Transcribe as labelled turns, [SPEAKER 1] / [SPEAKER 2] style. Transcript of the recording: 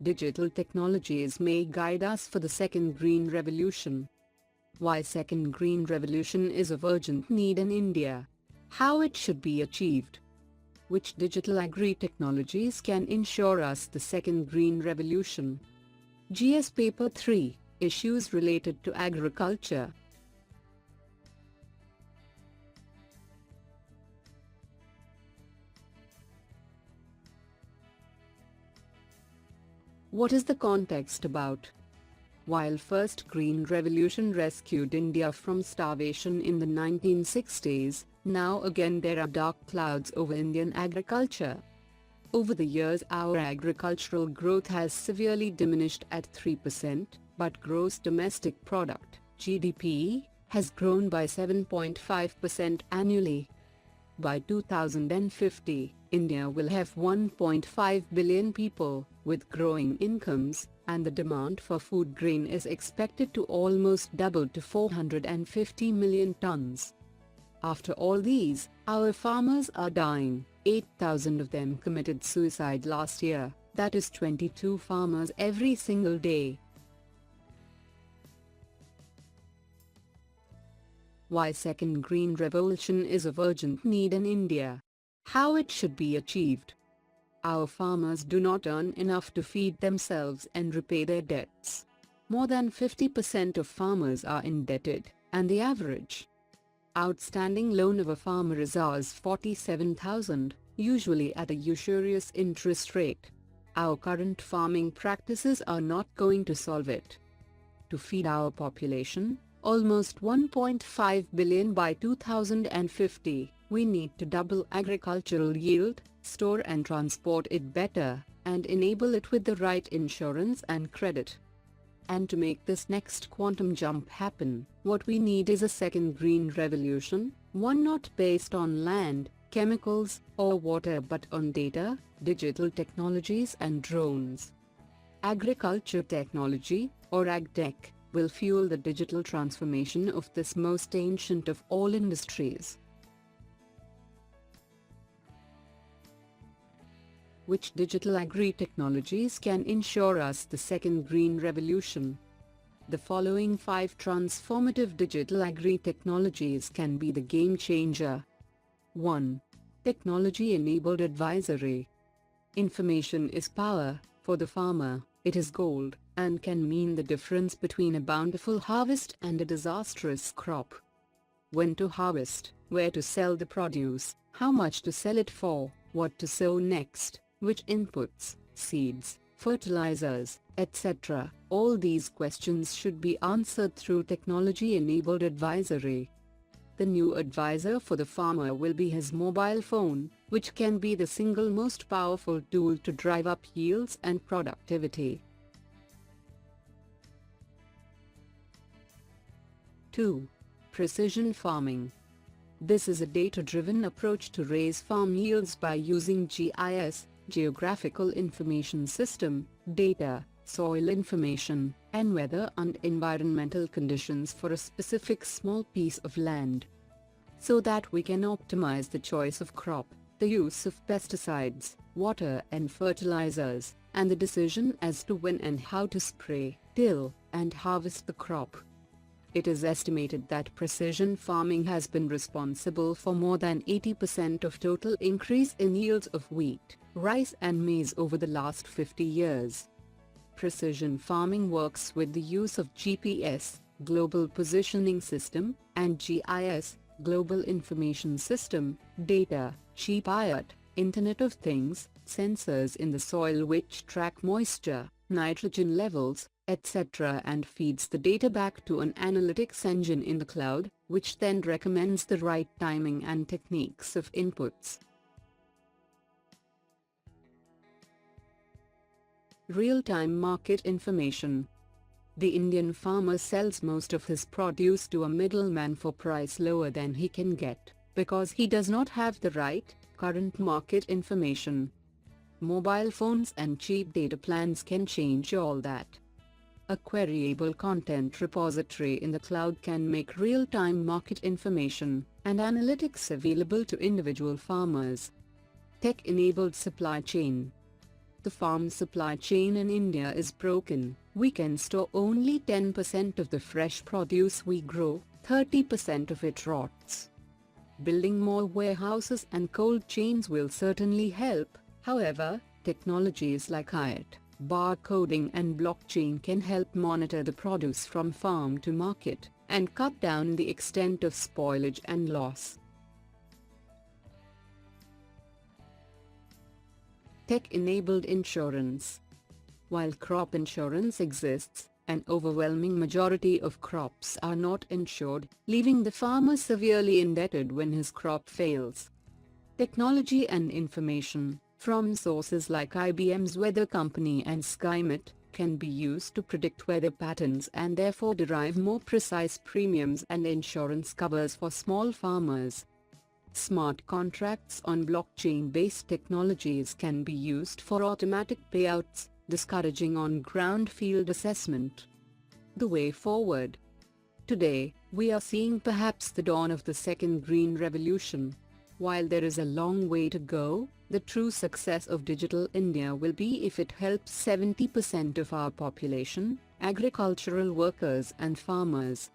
[SPEAKER 1] digital technologies may guide us for the second green revolution. Why second green revolution is of urgent need in India. How it should be achieved. Which digital agri-technologies can ensure us the second green revolution. GS Paper 3, Issues related to agriculture. What is the context about? While first Green Revolution rescued India from starvation in the 1960s, now again there are dark clouds over Indian agriculture. Over the years our agricultural growth has severely diminished at 3%, but gross domestic product, GDP, has grown by 7.5% annually. By 2050, India will have 1.5 billion people, with growing incomes, and the demand for food grain is expected to almost double to 450 million tons. After all these, our farmers are dying. 8,000 of them committed suicide last year, that is 22 farmers every single day. Why second green revolution is of urgent need in India. How it should be achieved. Our farmers do not earn enough to feed themselves and repay their debts. More than 50% of farmers are indebted, and the average outstanding loan of a farmer is Rs 47,000, usually at a usurious interest rate. Our current farming practices are not going to solve it. To feed our population, almost 1.5 billion by 2050, we need to double agricultural yield, store and transport it better, and enable it with the right insurance and credit. And to make this next quantum jump happen, what we need is a second green revolution, one not based on land, chemicals, or water but on data, digital technologies and drones. Agriculture technology, or AgTech, will fuel the digital transformation of this most ancient of all industries. Which digital agri-technologies can ensure us the second green revolution? The following 5 transformative digital agri-technologies can be the game changer. 1. Technology-enabled advisory. Information is power. For the farmer, it is gold, and can mean the difference between a bountiful harvest and a disastrous crop. When to harvest, where to sell the produce, how much to sell it for, what to sow next, which inputs, seeds, fertilizers, etc. All these questions should be answered through technology-enabled advisory. The new advisor for the farmer will be his mobile phone, which can be the single most powerful tool to drive up yields and productivity. 2. Precision farming. This is a data-driven approach to raise farm yields by using GIS, Geographical Information System, data, soil information, and weather and environmental conditions for a specific small piece of land, so that we can optimize the choice of crop, the use of pesticides, water and fertilizers, and the decision as to when and how to spray, till, and harvest the crop. It is estimated that precision farming has been responsible for more than 80% of total increase in yields of wheat, rice and maize over the last 50 years. Precision farming works with the use of GPS, Global Positioning System, and GIS, Global Information System, data, GIS, Internet of Things, sensors in the soil which track moisture, nitrogen levels, etc. and feeds the data back to an analytics engine in the cloud, which then recommends the right timing and techniques of inputs. Real-time market information. The Indian farmer sells most of his produce to a middleman for price lower than he can get, because he does not have the right, current market information. Mobile phones and cheap data plans can change all that. A queryable content repository in the cloud can make real-time market information and analytics available to individual farmers. Tech-enabled supply chain. the farm supply chain in India is broken. We can store only 10% of the fresh produce we grow, 30% of it rots. Building more warehouses and cold chains will certainly help. However, technologies like IoT, barcoding and blockchain can help monitor the produce from farm to market, and cut down the extent of spoilage and loss. Tech-enabled insurance. While crop insurance exists, an overwhelming majority of crops are not insured, leaving the farmer severely indebted when his crop fails. Technology and information, from sources like IBM's Weather Company and SkyMet, can be used to predict weather patterns and therefore derive more precise premiums and insurance covers for small farmers. Smart contracts on blockchain-based technologies can be used for automatic payouts, discouraging on-ground field assessment. The way forward. Today, we are seeing perhaps the dawn of the second green revolution. While there is a long way to go, the true success of Digital India will be if it helps 70% of our population, agricultural workers and farmers,